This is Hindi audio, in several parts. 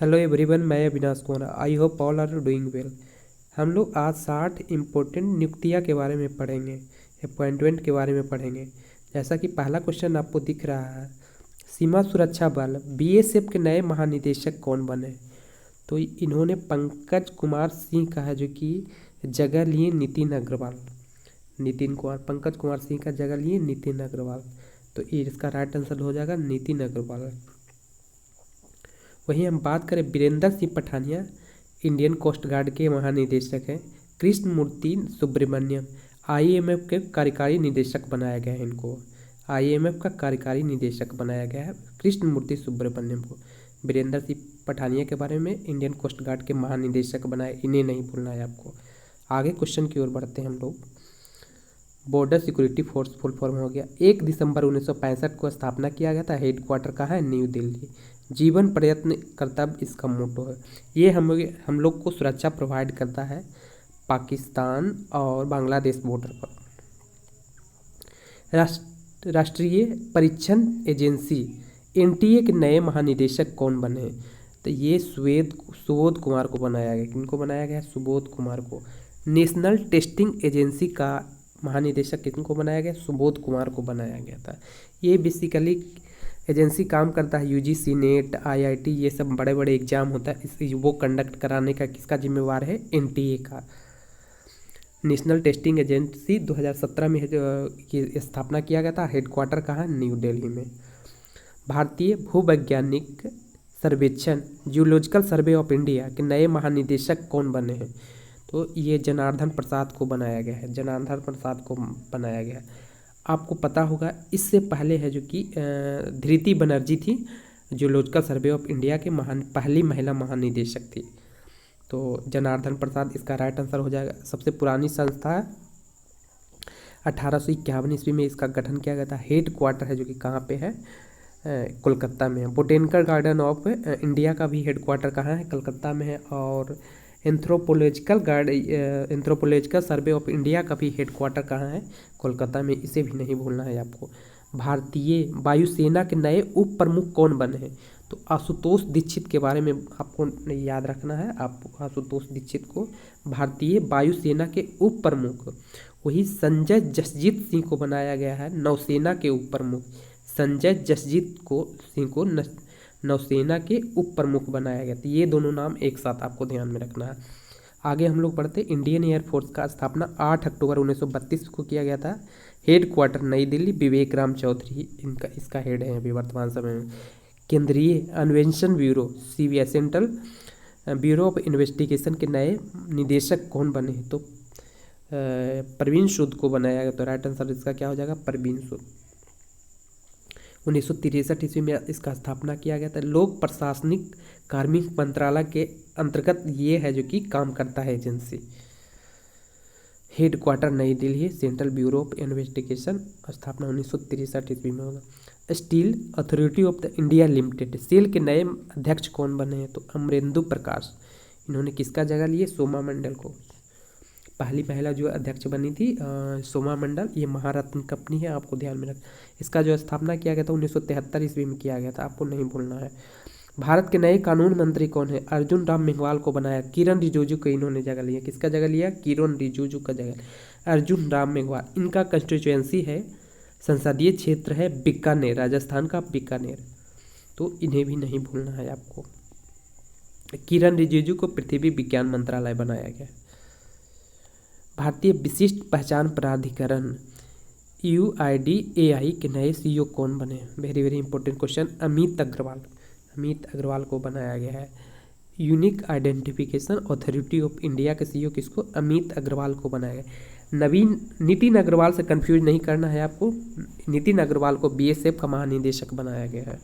हेलो एवरीवन, मैं Avinash Kumar. I hope all are doing well. हम लोग आज 60 इम्पोर्टेंट नियुक्तियाँ के बारे में पढ़ेंगे, अपॉइंटमेंट के बारे में पढ़ेंगे। जैसा कि पहला क्वेश्चन आपको दिख रहा है, सीमा सुरक्षा बल बीएसएफ के नए महानिदेशक कौन बने? तो इन्होंने पंकज कुमार सिंह का है, जो कि जगह लिए नितिन अग्रवाल। पंकज कुमार सिंह का जगह लिए नितिन अग्रवाल। तो ये इसका राइट आंसर हो जाएगा नितिन अग्रवाल। वहीं हम बात करें Birendra Singh Pathania, Indian coast guard के महानिदेशक हैं। कृष्णमूर्ति सुब्रमण्यम आईएमएफ के कार्यकारी निदेशक बनाया गया है। इनको आईएमएफ का कार्यकारी निदेशक बनाया गया है कृष्णमूर्ति सुब्रमण्यम को। बीरेंद्र सिंह पठानिया के बारे में इंडियन कोस्ट गार्ड के महानिदेशक बनाए, इन्हें नहीं भूलना है आपको। आगे क्वेश्चन की ओर बढ़ते हैं हम लोग। Border security force full form हो गया। 1 दिसंबर 1965 को स्थापना किया गया था। हेडक्वार्टर कहाँ है? न्यू दिल्ली। जीवन प्रयत्न कर्तव्य इसका मोटो है। ये हम लोग को सुरक्षा प्रोवाइड करता है पाकिस्तान और बांग्लादेश बॉर्डर पर। राष्ट्रीय परीक्षण एजेंसी एनटीए के नए महानिदेशक कौन बने हैं? तो ये सुबोध कुमार को बनाया गया। किनको बनाया गया? सुबोध कुमार को। नेशनल टेस्टिंग एजेंसी का महानिदेशक किनको बनाया गया? सुबोध कुमार को बनाया गया था। ये बेसिकली एजेंसी काम करता है यूजीसी, नेट, आईआईटी, ये सब बड़े बड़े एग्जाम होता है, इस वो कंडक्ट कराने का किसका जिम्मेवार है? एनटीए का। नेशनल टेस्टिंग एजेंसी 2017 में की स्थापना किया गया था। हेडक्वार्टर कहाँ? न्यू दिल्ली में। भारतीय भूवैज्ञानिक सर्वेक्षण जियोलॉजिकल सर्वे ऑफ इंडिया के नए महानिदेशक कौन बने हैं? तो ये जनार्दन प्रसाद को बनाया गया है। जनार्दन प्रसाद को बनाया गया है। आपको पता होगा इससे पहले है जो कि धृति बनर्जी थी, जियोलॉजिकल सर्वे ऑफ इंडिया के पहली महिला महानिदेशक थी। तो जनार्दन प्रसाद इसका राइट आंसर हो जाएगा। सबसे पुरानी संस्था 1851 ईस्वी में इसका गठन किया गया था। हेड क्वार्टर है जो कि कहाँ पे है? कोलकाता में है। बोटेनिकल गार्डन ऑफ इंडिया का भी हेड क्वार्टर कहाँ है? कलकत्ता में है। और एंथ्रोपोलॉजिकल सर्वे ऑफ इंडिया का भी हेड क्वार्टर कहाँ है? कोलकाता में। इसे भी नहीं भूलना है आपको। भारतीय वायुसेना के नए उप प्रमुख कौन बने हैं? तो आशुतोष दीक्षित के बारे में आपको याद रखना है। आप आशुतोष दीक्षित को भारतीय वायुसेना के उप प्रमुख। वही संजय जसजीत सिंह को बनाया गया है नौसेना के उप प्रमुख। संजय जसजीत सिंह को नौसेना के उप प्रमुख बनाया गया। तो ये दोनों नाम एक साथ आपको ध्यान में रखना है। आगे हम लोग बढ़ते। इंडियन एयरफोर्स का स्थापना 8 अक्टूबर 1932 को किया गया था। हेड क्वार्टर नई दिल्ली। विवेक राम चौधरी इसका हेड है अभी वर्तमान समय में। केंद्रीय अन्वेषण bureau CBI, central bureau of investigation के नए निदेशक कौन बने हैं? तो परवीन सूद को बनाया गया। तो राइट आंसर इसका क्या हो जाएगा? परवीन सूद। 1963 ईस्वी में इसका स्थापना किया गया था। लोक प्रशासनिक कार्मिक मंत्रालय के अंतर्गत ये है जो कि काम करता है एजेंसी। हेड क्वार्टर नई Delhi. Central bureau of investigation स्थापना 1963 ईस्वी में होगा। Steel authority of the India limited SAIL के नए अध्यक्ष कौन बने हैं? तो अमरेंदु प्रकाश। इन्होंने किसका जगह लिए? सोमा मंडल को। पहली महिला जो अध्यक्ष बनी थी सोमा मंडल। ये महारत्न कंपनी है, आपको ध्यान में रख। इसका जो स्थापना किया गया था 1973 ईस्वी में किया गया था, आपको नहीं भूलना है। भारत के नए कानून मंत्री कौन है? अर्जुन राम मेघवाल को बनाया। किरण रिजिजू को इन्होंने जगह लिया। किसका जगह लिया? किरण रिजिजू का जगह अर्जुन राम मेघवाल। इनका कंस्टिट्यूएंसी है, संसदीय क्षेत्र है बीकानेर, राजस्थान का बीकानेर। तो इन्हें भी नहीं भूलना है आपको। किरण रिजिजू को पृथ्वी विज्ञान मंत्रालय बनाया गया। भारतीय विशिष्ट पहचान प्राधिकरण UIDAI के नए सीईओ कौन बने? Very very important question. Amit Agarwal को बनाया गया है। Unique identification authority of India के सीईओ किसको? अमित अग्रवाल को बनाया गया। नितिन अग्रवाल से कंफ्यूज नहीं करना है आपको। नितिन अग्रवाल को BSF का महानिदेशक बनाया गया है।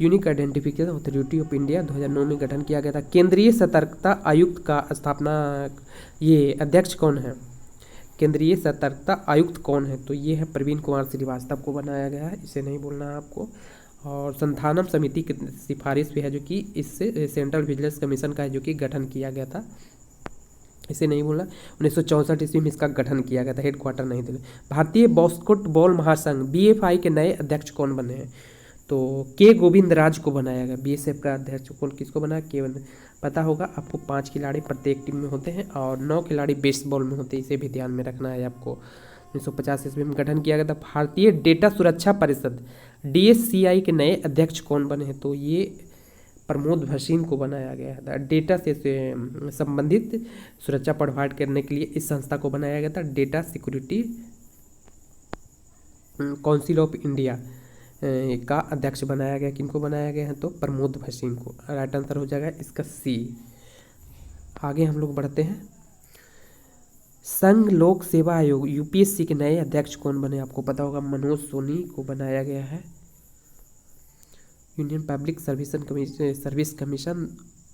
Unique identification authority of India 2009 में गठन किया गया था। केंद्रीय सतर्कता आयुक्त का स्थापना, ये अध्यक्ष कौन है? केंद्रीय सतर्कता आयुक्त कौन है? तो ये है प्रवीण कुमार श्रीवास्तव को बनाया गया है, इसे नहीं भूलना है आपको। और संथानम समिति की सिफारिश भी है जो कि इससे सेंट्रल विजिलेंस कमीशन का है जो कि गठन किया गया था, इसे नहीं भूलना। 1964 ईस्वी में इसका गठन किया गया था। हेड क्वार्टर नहीं दिल्ली। भारतीय बास्केटबॉल महासंघ BFI के नए अध्यक्ष कौन बने हैं? तो के गोविंदराज को बनाया गया बीएसएफ का अध्यक्ष। कौन किसको बनाया? पता होगा आपको। 5 खिलाड़ी प्रत्येक टीम में होते हैं और 9 खिलाड़ी बेसबॉल में होते हैं, इसे भी ध्यान में रखना है आपको। 1950 ईस्वी में गठन किया गया था। भारतीय डेटा सुरक्षा परिषद DSCI के नए अध्यक्ष कौन बने हैं? तो ये प्रमोद भसीन को बनाया गया था। डेटा से संबंधित सुरक्षा प्रोवाइड करने के लिए इस संस्था को बनाया गया था। Data security council of India का अध्यक्ष बनाया गया। किनको बनाया गया है? तो प्रमोद भसीन को। राइट आंसर हो जाएगा इसका सी। आगे हम लोग बढ़ते हैं। संघ लोक सेवा आयोग UPSC के नए अध्यक्ष कौन बने? आपको पता होगा मनोज सोनी को बनाया गया है। यूनियन पब्लिक सर्विस कमीशन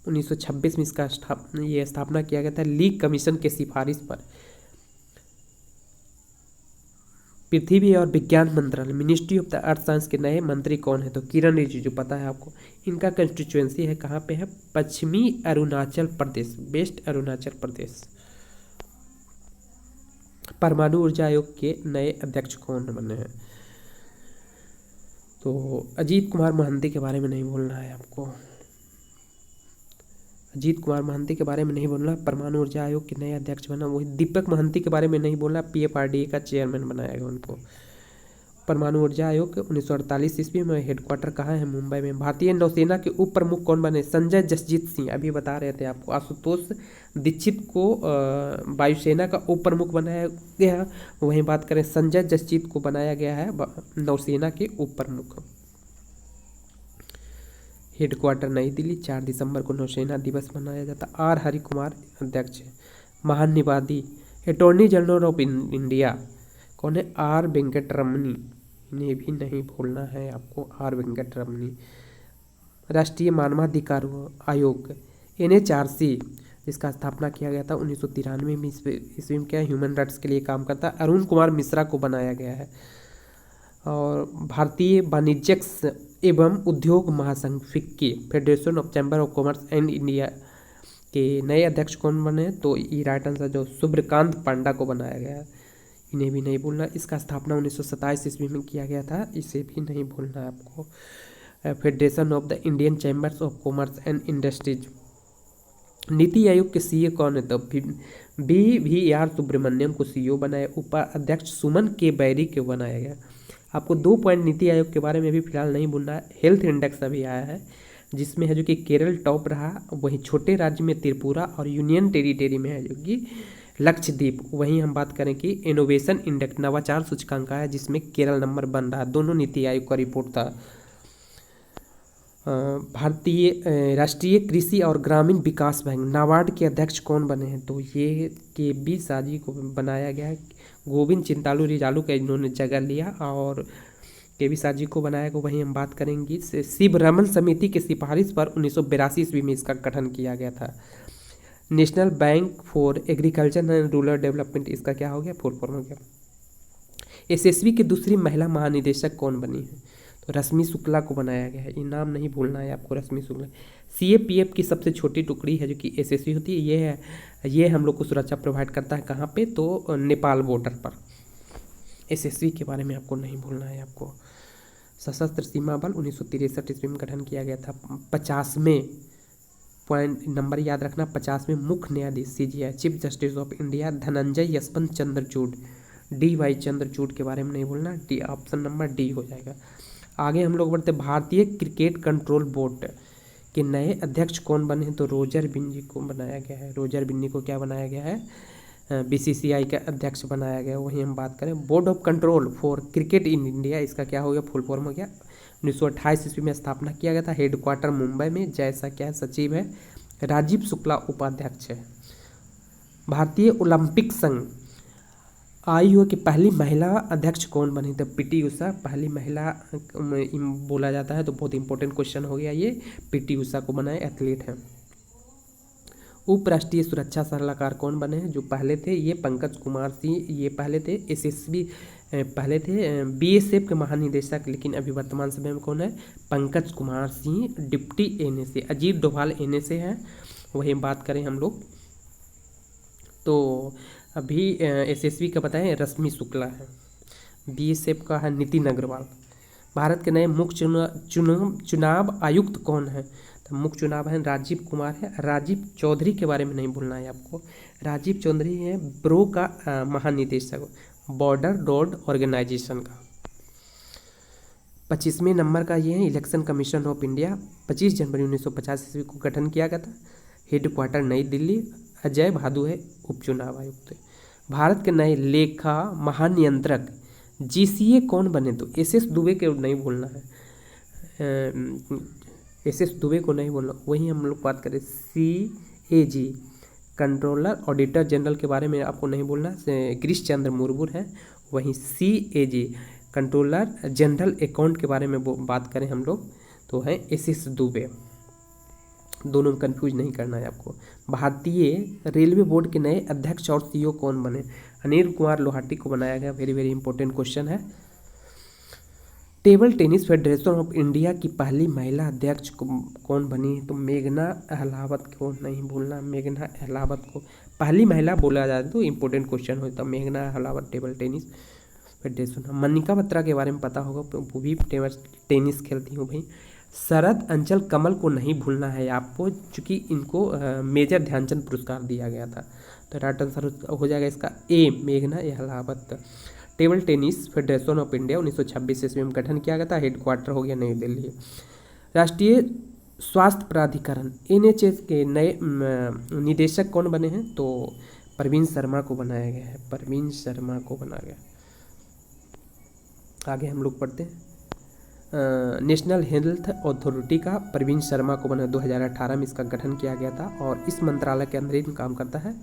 1926 में इसका स्थापना किया गया था लीग कमीशन के सिफारिश पर। पृथ्वी और विज्ञान मंत्रालय ministry of the earth science के नए मंत्री कौन है? तो किरण रिजिजू, पता है आपको। इनका कंस्टिट्यूएंसी है कहाँ पे है? पश्चिमी अरुणाचल प्रदेश, वेस्ट अरुणाचल प्रदेश। परमाणु ऊर्जा आयोग के नए अध्यक्ष कौन बने हैं? तो अजीत कुमार महंती के बारे में नहीं बोलना है आपको। अजीत कुमार महंती के बारे में नहीं बोलना। परमाणु ऊर्जा आयोग के नए अध्यक्ष बना वही। दीपक महंती के बारे में नहीं बोलना। PFRDA का चेयरमैन बनाया गया उनको। परमाणु ऊर्जा आयोग 1948 ईस्वी में हेडक्वार्टर कहाँ है? मुंबई में। भारतीय नौसेना के उप प्रमुख कौन बने? संजय जसजीत सिंह, अभी बता रहे थे आपको। आशुतोष दीक्षित को वायुसेना का उप प्रमुख बनाया गया। वहीं बात करें संजय जसजीत को बनाया गया है नौसेना के उप प्रमुख। हेडक्वार्टर नई दिल्ली। 4 दिसंबर को नौसेना दिवस मनाया जाता। R हरि कुमार अध्यक्ष है। महानिवादी अटॉर्नी जनरल ऑफ इंडिया कौन है? R वेंकट रमनी, इन्हें भी नहीं भूलना है आपको। R वेंकट रमनी। राष्ट्रीय मानवाधिकार आयोग NHRC जिसका स्थापना किया गया था 1993 में ईस्वी में, क्या ह्यूमन राइट्स के लिए काम करता है। अरुण कुमार मिश्रा को बनाया गया है। और भारतीय वाणिज्यिक एवं उद्योग महासंघ FICCI federation of chamber of commerce and India के नए अध्यक्ष कौन बने हैं? तो ये राइट आंसर जो सुब्रकांत पांडा को बनाया गया है, इन्हें भी नहीं भूलना। इसका स्थापना 1927 ईस्वी में किया गया था, इसे भी नहीं भूलना है आपको। Federation of the Indian chambers of commerce and industries. NITI Aayog के CEO कौन है? तो BVR सुब्रमण्यम को CEO बनाया। उपाध्यक्ष सुमन के बैरी को बनाया गया। आपको 2 पॉइंट नीति आयोग के बारे में भी फिलहाल नहीं भूलना है। हेल्थ इंडेक्स अभी आया है जिसमें है जो कि केरल टॉप रहा, वहीं छोटे राज्य में त्रिपुरा और यूनियन टेरिटरी में है जो कि लक्षद्वीप। वहीं हम बात करें कि इनोवेशन इंडेक्स नवाचार सूचकांक है जिसमें केरल नंबर 1 रहा। दोनों नीति आयोग का रिपोर्ट था। भारतीय राष्ट्रीय कृषि और ग्रामीण विकास बैंक नाबार्ड के अध्यक्ष कौन बने हैं? तो ये KB साजी को बनाया गया है। गोविंद चिंतालू रिजालू का इन्होंने जगह लिया और KB साजी को बनाया गया। वहीं हम बात करेंगे शिव रमन समिति की सिफारिश पर 1982 ईस्वी में इसका गठन किया गया था। National bank for agriculture and rural development, इसका क्या हो गया? फुल फॉर्म हो गया। SSB की दूसरी महिला महानिदेशक कौन बनी है? तो रश्मि शुक्ला को बनाया गया है। ये नाम नहीं भूलना है आपको, रश्मि शुक्ला। CAPF की सबसे छोटी टुकड़ी है जो कि SSB होती है। ये हम लोग को सुरक्षा प्रोवाइड करता है कहाँ पे? तो नेपाल बॉर्डर पर। SSB के बारे में आपको नहीं भूलना है आपको। सशस्त्र सीमा बल 1963 ईस्वी में गठन किया गया था। 50वें पॉइंट नंबर याद रखना, 50वें मुख्य न्यायाधीश CJI chief justice of India Dhananjay Yashwant Chandrachud, DY Chandrachud के बारे में नहीं भूलना। डी ऑप्शन नंबर D हो जाएगा। आगे हम लोग बढ़ते। भारतीय क्रिकेट कंट्रोल बोर्ड के नए अध्यक्ष कौन बने हैं? तो रोजर बिन्नी को बनाया गया है। रोजर बिन्नी को क्या बनाया गया है? BCCI का अध्यक्ष बनाया गया। वहीं हम बात करें board of control for cricket in India, इसका क्या हो गया? फुल फॉर्म हो गया। 1928 ईस्वी में स्थापना किया गया था। हेडक्वार्टर मुंबई में। जैसा क्या सचिव है राजीव शुक्ला उपाध्यक्ष है। भारतीय ओलंपिक संघ IOA की पहली महिला अध्यक्ष कौन बनी? तो PT उषा पहली महिला बोला जाता है, तो बहुत इंपॉर्टेंट क्वेश्चन हो गया ये। PT उषा को बनाए, एथलीट हैं। उपराष्ट्रीय सुरक्षा सलाहकार कौन बने हैं? जो पहले थे ये पंकज कुमार सिंह, ये पहले थे SSB, पहले थे BSF के महानिदेशक, लेकिन अभी वर्तमान समय में कौन है? Pankaj Kumar Singh. Deputy NSA Ajit Doval NSA है। वही बात करें हम लोग तो अभी SSB का बताएं रश्मि शुक्ला है। BSF का है नितिन अग्रवाल। भारत के नए मुख्य चुनाव आयुक्त कौन है? तो मुख्य चुनाव है राजीव कुमार है। राजीव चौधरी के बारे में नहीं भूलना है आपको। राजीव चौधरी है ब्रो का महानिदेशक, बॉर्डर रोड ऑर्गेनाइजेशन का। 25वें नंबर का ये है इलेक्शन कमीशन ऑफ इंडिया। 25 जनवरी 1950 ईस्वी को गठन किया गया था। हेडक्वार्टर नई दिल्ली। अजय भादु है उपचुनाव आयुक्त। भारत के नए लेखा महानियंत्रक जीसीए कौन बने? तो एसएस दुबे को नहीं भूलना है। एसएस दुबे को नहीं भूलना। वही हम लोग बात करें सीएजी कंट्रोलर ऑडिटर जनरल के बारे में आपको नहीं भूलना, गिरीश चंद्र मुर्मू है। वहीं सीएजी कंट्रोलर जनरल अकाउंट के बारे में बात करें हम लोग तो है एसएस दुबे। दोनों में कंफ्यूज नहीं करना है आपको। भारतीय रेलवे बोर्ड के नए अध्यक्ष और सीईओ कौन बने? अनिल कुमार लोहाटी को बनाया गया। वेरी वेरी इंपॉर्टेंट क्वेश्चन है। Table tennis federation of India की पहली महिला अध्यक्ष कौन बनी? तो मेघना अहलावत को नहीं भूलना। मेघना अहलावत को पहली महिला बोला जाए तो इंपॉर्टेंट क्वेश्चन होता है मेघना Ahlawat table tennis federation. Manika Batra के बारे में पता होगा, वो भी टेनिस खेलती हूँ भाई। शरद अंचल कमल को नहीं भूलना है आपको, चूँकि इनको मेजर ध्यानचंद पुरस्कार दिया गया था। तो राइट आंसर हो जाएगा इसका ए मेघना Ahlawat. Table tennis federation of India 1926 ईस्वी में गठन किया गया था। हेडक्वार्टर हो गया नई दिल्ली। राष्ट्रीय स्वास्थ्य प्राधिकरण एनएचएस के नए निदेशक कौन बने हैं? तो परवीन शर्मा को बनाया गया है। परवीन शर्मा को बनाया गया। आगे हम लोग पढ़ते हैं। नेशनल हेल्थ अथॉरिटी का परवीन शर्मा को बना 2018 में इसका गठन किया गया था और इस मंत्रालय के अंदर ही काम करता है,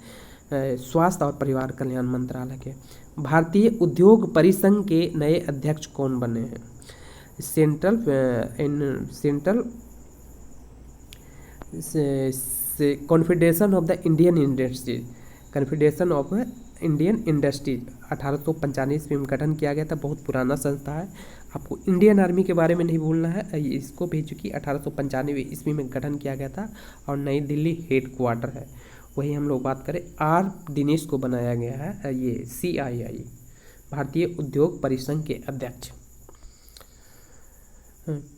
स्वास्थ्य और परिवार कल्याण मंत्रालय के। भारतीय उद्योग परिसंघ के नए अध्यक्ष कौन बने हैं? Central confederation of the Indian industries, confederation of Indian industries 1895 ईस्वी में गठन किया गया था। बहुत पुराना संस्था है। आपको इंडियन आर्मी के बारे में नहीं भूलना है, इसको भी चूँकि 1895 ईस्वी में गठन किया गया था और नई दिल्ली हेडक्वार्टर है। वही हम लोग बात करें आर दिनेश को बनाया गया है ये CII भारतीय उद्योग परिसंघ के अध्यक्ष।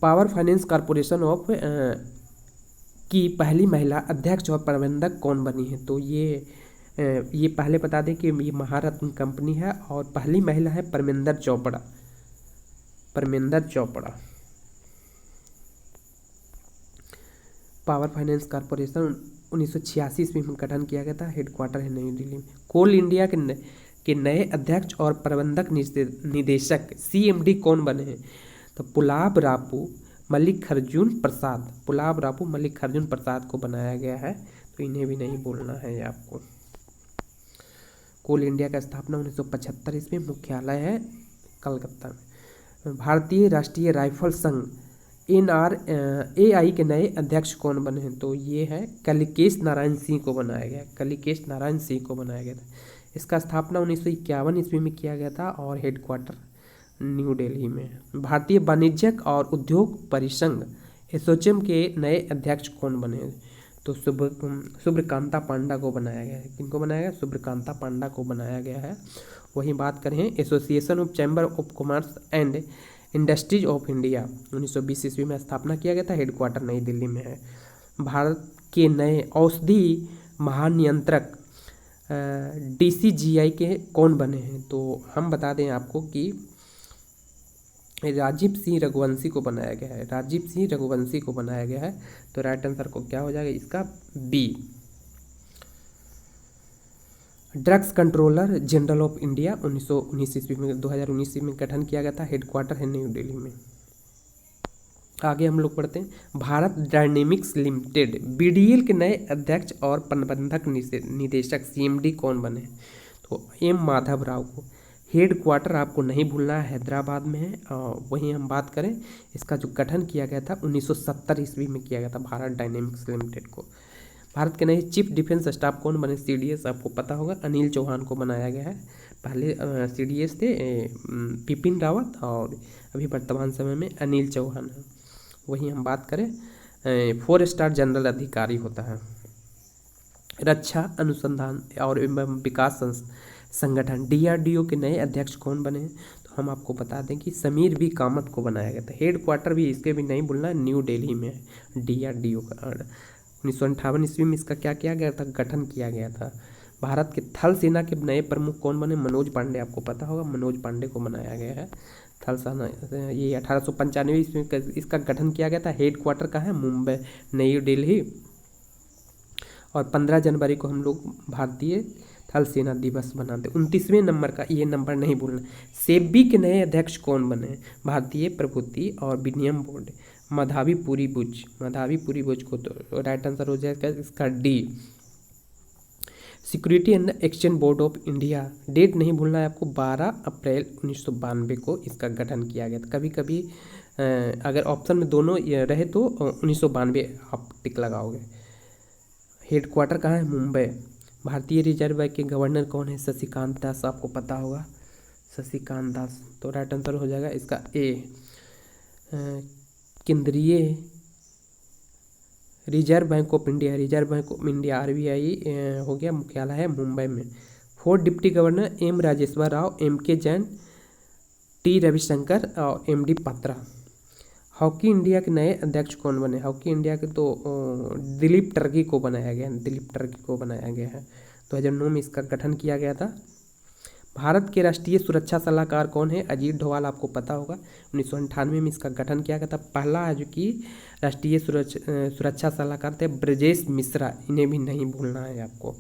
पावर फाइनेंस कॉरपोरेशन ऑफ की पहली महिला अध्यक्ष और प्रबंधक कौन बनी है? तो ये पहले बता दें कि ये महारत्न कंपनी है और पहली महिला है Parminder Chopra. Parminder Chopra. Power finance corporation 1986 ईस्वी में गठन किया गया था। हेडक्वार्टर है नई दिल्ली में। कोल इंडिया के नए अध्यक्ष और प्रबंधक निदेशक CMD कौन बने हैं? तो पुलाब रापू मल्लिकार्जुन प्रसाद। पुलाब रापू मल्लिकार्जुन प्रसाद को बनाया गया है, तो इन्हें भी नहीं बोलना है आपको। कोल इंडिया का स्थापना 1975 ईस्वी में, मुख्यालय है कलकत्ता में। भारतीय राष्ट्रीय राइफल संघ NRAI के नए अध्यक्ष कौन बने हैं? तो ये है कलिकेश नारायण सिंह को बनाया गया। कलिकेश नारायण सिंह को बनाया गया था। इसका स्थापना 1951 ईस्वी में किया गया था और हेडक्वार्टर न्यू दिल्ली में है। भारतीय वाणिज्यिक और उद्योग परिसंघ एसोचैम के नए अध्यक्ष कौन बने हैं? तो सुब्रकांता पांडा को बनाया गया है। किनको बनाया गया? सुब्रकांता पांडा को बनाया गया है। वहीं बात करें association of chamber of commerce and industries of India 1920 ईस्वी में स्थापना किया गया था। हेडक्वार्टर नई दिल्ली में है। भारत के नए औषधि महानियंत्रक DCGI के कौन बने हैं? तो हम बता दें आपको कि राजीव सिंह रघुवंशी को बनाया गया है। राजीव सिंह रघुवंशी को बनाया गया है। तो राइट आंसर को क्या हो जाएगा इसका? B। Drugs controller general of India 1919 ईस्वी में 2019 में गठन किया गया था। हेडक्वार्टर है न्यू दिल्ली में। आगे हम लोग पढ़ते हैं। भारत डायनेमिक्स लिमिटेड BDL के नए अध्यक्ष और प्रबंधक निदेशक CMD कौन बने? तो M माधव राव को। हेडक्वार्टर आपको नहीं भूलना है, हैदराबाद में है। वहीं हम बात करें इसका जो गठन किया गया था 1970 ईस्वी में किया गया था भारत डायनेमिक्स लिमिटेड को। भारत के नए चीफ डिफेंस स्टाफ कौन बने? CDS आपको पता होगा, अनिल चौहान को बनाया गया है। पहले CDS थे बिपिन रावत और अभी वर्तमान समय में अनिल चौहान है। वहीं हम बात करें 4 स्टार जनरल अधिकारी होता है। रक्षा अनुसंधान और विकास संगठन DRDO के नए अध्यक्ष कौन बने हैं? तो हम आपको बता दें कि समीर बी कामत को बनाया गया था। हेड क्वार्टर भी इसके भी नहीं भूलना, न्यू दिल्ली में है, DRDO का। 1958 ईस्वी में इसका क्या किया गया था, गठन किया गया था। भारत के थल सेना के नए प्रमुख कौन बने, मनोज पांडे, आपको पता होगा, मनोज पांडे को बनाया गया है थल सेना। ये 1895 ईस्वी में इसका गठन किया गया था। हेड क्वार्टर का है मुंबई, नई दिल्ली। और 15 जनवरी को हम लोग भारतीय थल सेना दिवस मनाते। 29वें नंबर का, ये नंबर नहीं भूलना, सेबी के नए अध्यक्ष कौन बने, भारतीय प्रभुति और विनियम बोर्ड, माधवी पुरी बुच, माधवी पुरी बुच को, तो राइट आंसर हो जाएगा इसका D। Security and exchange board of India, date नहीं भूलना है आपको, 12 अप्रैल 1992 को इसका गठन किया गया था। कभी कभी अगर ऑप्शन में दोनों रहे तो 1992 आप टिक लगाओगे। हेड क्वार्टर कहाँ है, मुंबई। भारतीय रिजर्व बैंक के गवर्नर कौन है, शशिकांत दास, आपको पता होगा, शशिकांत दास, तो राइट आंसर हो जाएगा इसका A। केंद्रीय reserve bank of India, reserve bank of India RBI हो गया, मुख्यालय है मुंबई में। 4 deputy governor, M Rajeshwar Rao, MK Jain, T Ravishankar और MD पात्रा। हॉकी इंडिया के नए अध्यक्ष कौन बने, हॉकी इंडिया के तो दिलीप टर्की को बनाया गया, दिलीप टर्की को बनाया गया है। 2009 में इसका गठन किया गया था। भारत के राष्ट्रीय सुरक्षा सलाहकार कौन है, अजीत डोभाल, आपको पता होगा। 1998 में इसका गठन किया गया था। पहला जो कि राष्ट्रीय सुरक्षा सलाहकार थे ब्रजेश मिश्रा, इन्हें भी नहीं भूलना है आपको।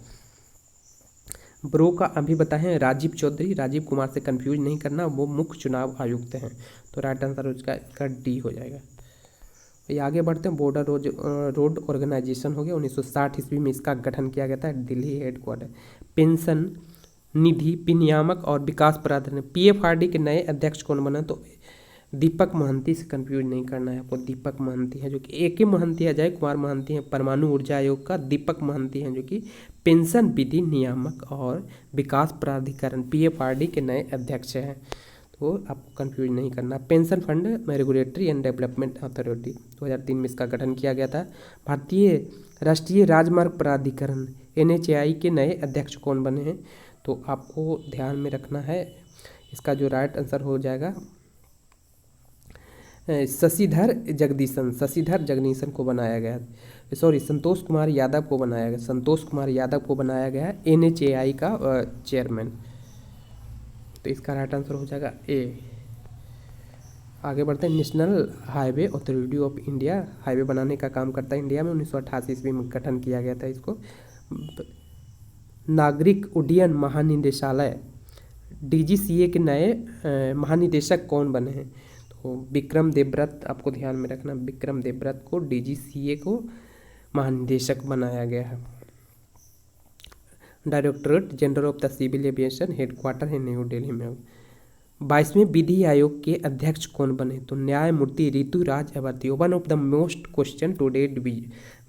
ब्रो का अभी बताएं, राजीव चौधरी, राजीव कुमार से कंफ्यूज नहीं करना, वो मुख्य चुनाव आयुक्त हैं, तो राइट आंसर इसका D हो जाएगा। ये आगे बढ़ते हैं। बॉर्डर रोड ऑर्गेनाइजेशन हो गया, 1960 ईस्वी में इसका गठन किया गया था, दिल्ली हेड क्वार्टर। पेंशन निधि विनियामक और विकास प्राधिकरण, PFRD के नए अध्यक्ष कौन बना, तो दीपक महंती से कंफ्यूज नहीं करना है आपको, दीपक महंती है जो कि AK महंती, अजय कुमार महंती हैं परमाणु ऊर्जा आयोग का, दीपक महंती हैं जो कि पेंशन विधि नियामक और विकास प्राधिकरण PFRD के नए अध्यक्ष हैं, तो आपको कंफ्यूज नहीं करना। Pension fund regulatory and development authority, 2003 में इसका गठन किया गया था। भारतीय राष्ट्रीय राजमार्ग प्राधिकरण NHAI के नए अध्यक्ष कौन बने हैं, तो आपको ध्यान में रखना है, इसका जो राइट आंसर हो जाएगा शशिधर जगदीशन को बनाया गया, सॉरी संतोष कुमार यादव को बनाया गया, संतोष कुमार यादव को बनाया गया है NHAI का चेयरमैन, तो इसका राइट आंसर हो जाएगा A। आगे बढ़ते हैं। National highway authority of India, highway बनाने का काम करता है इंडिया में, 1988 ईस्वी में गठन किया गया था इसको। नागरिक उड्डयन महानिदेशालय DGCA के नए महानिदेशक कौन बने हैं, तो विक्रम देवव्रत, आपको ध्यान में रखना, विक्रम देवव्रत को DGCA को महानिदेशक बनाया गया है। Directorate general of the civil aviation, head quarter है न्यू दिल्ली में। 22वें विधि आयोग के अध्यक्ष कौन बने, तो न्यायमूर्ति Rituraj Awasthi, one of the most question today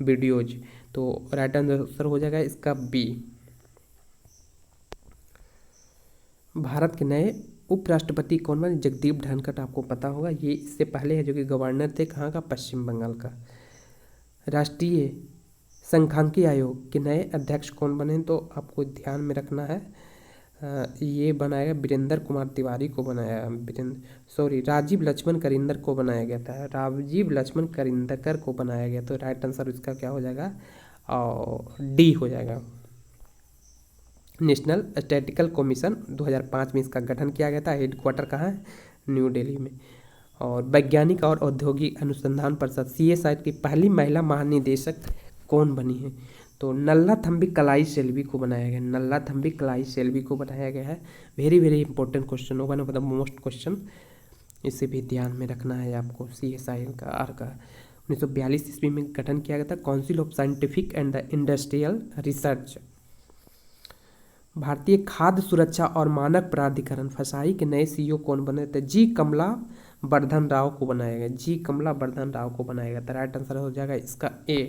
videos, तो राइट आंसर हो जाएगा इसका B। भारत के नए उपराष्ट्रपति कौन बने, जगदीप धनखड़, आपको पता होगा, ये इससे पहले है जो कि गवर्नर थे कहाँ का, पश्चिम बंगाल का। राष्ट्रीय सांख्यिकी आयोग के नए अध्यक्ष कौन बने, तो आपको ध्यान में रखना है, ये बनाया गया वीरेंद्र कुमार तिवारी को बनाया, राजीव लक्ष्मण करिंदर को बनाया गया था, राजीव लक्ष्मण करिंदकर को बनाया गया, तो राइट आंसर इसका क्या हो जाएगा, और D हो जाएगा। नेशनल स्टैटिस्टिकल कमीशन, 2005 में इसका गठन किया गया था, हेड क्वार्टर कहाँ है, न्यू दिल्ली में। और वैज्ञानिक और औद्योगिक अनुसंधान परिषद CSI की पहली महिला महानिदेशक कौन बनी है, तो नल्लाथम्बी कलाई सेल्वी को बनाया गया, नल्लाथम्बी कलाई सेल्वी को बनाया गया है। Very very important question, one of the most question, इसे भी ध्यान में रखना है आपको। CSI का R का 1942 ईस्वी में गठन किया गया था, council of scientific and industrial research. भारतीय खाद्य सुरक्षा और मानक प्राधिकरण फसाई के नए CEO कौन बने थे, G कमला वर्धन राव को बनाया गया, G कमला वर्धन राव को बनाया गया था, राइट आंसर हो जाएगा इसका A।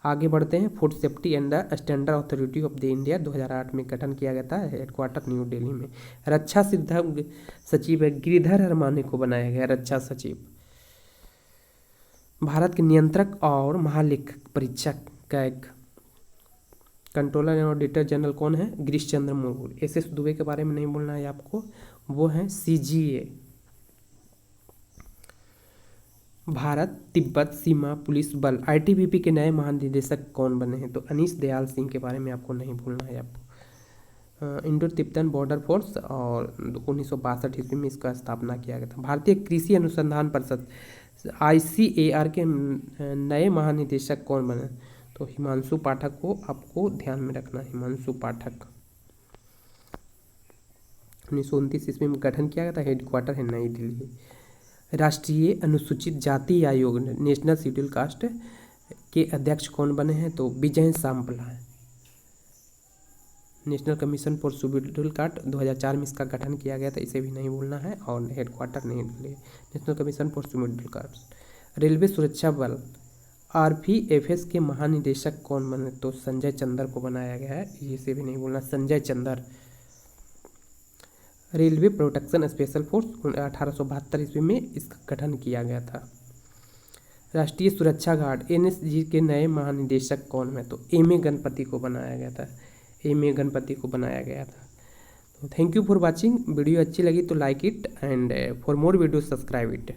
आगे बढ़ते हैं। Food safety and the standard authority of the India, 2008 में गठन किया गया था, हेडक्वार्टर न्यू दिल्ली में। रक्षा सचिव गिरिधर अरमाने को बनाया गया रक्षा सचिव। भारत के नियंत्रक और महालेखक परीक्षक का एक कंट्रोलर एंड ऑडिटर जनरल कौन है, गिरीश चंद्र मुर्मू। SS दुबे के बारे में नहीं बोलना है आपको, वो हैं CGA। भारत तिब्बत सीमा पुलिस बल ITBP के नए महानिदेशक कौन बने हैं? तो अनीश दयाल सिंह के बारे में आपको नहीं भूलना है आपको। इंडो तिब्बतन बॉर्डर फोर्स और 1962 ईस्वी में इसका स्थापना किया गया था। भारतीय कृषि अनुसंधान परिषद ICAR के नए महानिदेशक कौन बने? तो हिमांशु पाठक को आपको ध्यान में रखना है, हिमांशु पाठक। 1929 ईस्वी में गठन किया गया था, हेडक्वार्टर है नई दिल्ली। राष्ट्रीय अनुसूचित जाति आयोग नेशनल शेड्यूल कास्ट के अध्यक्ष कौन बने हैं? तो विजय सांपला है। National commission for schedule caste 2004 में इसका गठन किया गया था, इसे भी नहीं भूलना है, और हेडक्वार्टर नहीं Delhi. National commission for schedule caste. Railway सुरक्षा बल RPFS के महानिदेशक कौन बने? तो संजय चंदर को बनाया गया है, इसे भी नहीं भूलना, Sanjay Chander. Railway protection special force 1872 ईस्वी में इसका गठन किया गया था। राष्ट्रीय सुरक्षा गार्ड NSG के नए महानिदेशक कौन है? तो M.A. गणपति को बनाया गया था, M.A. गणपति को बनाया गया था। तो thank you for watching. Video अच्छी लगी तो like it and for more video subscribe it.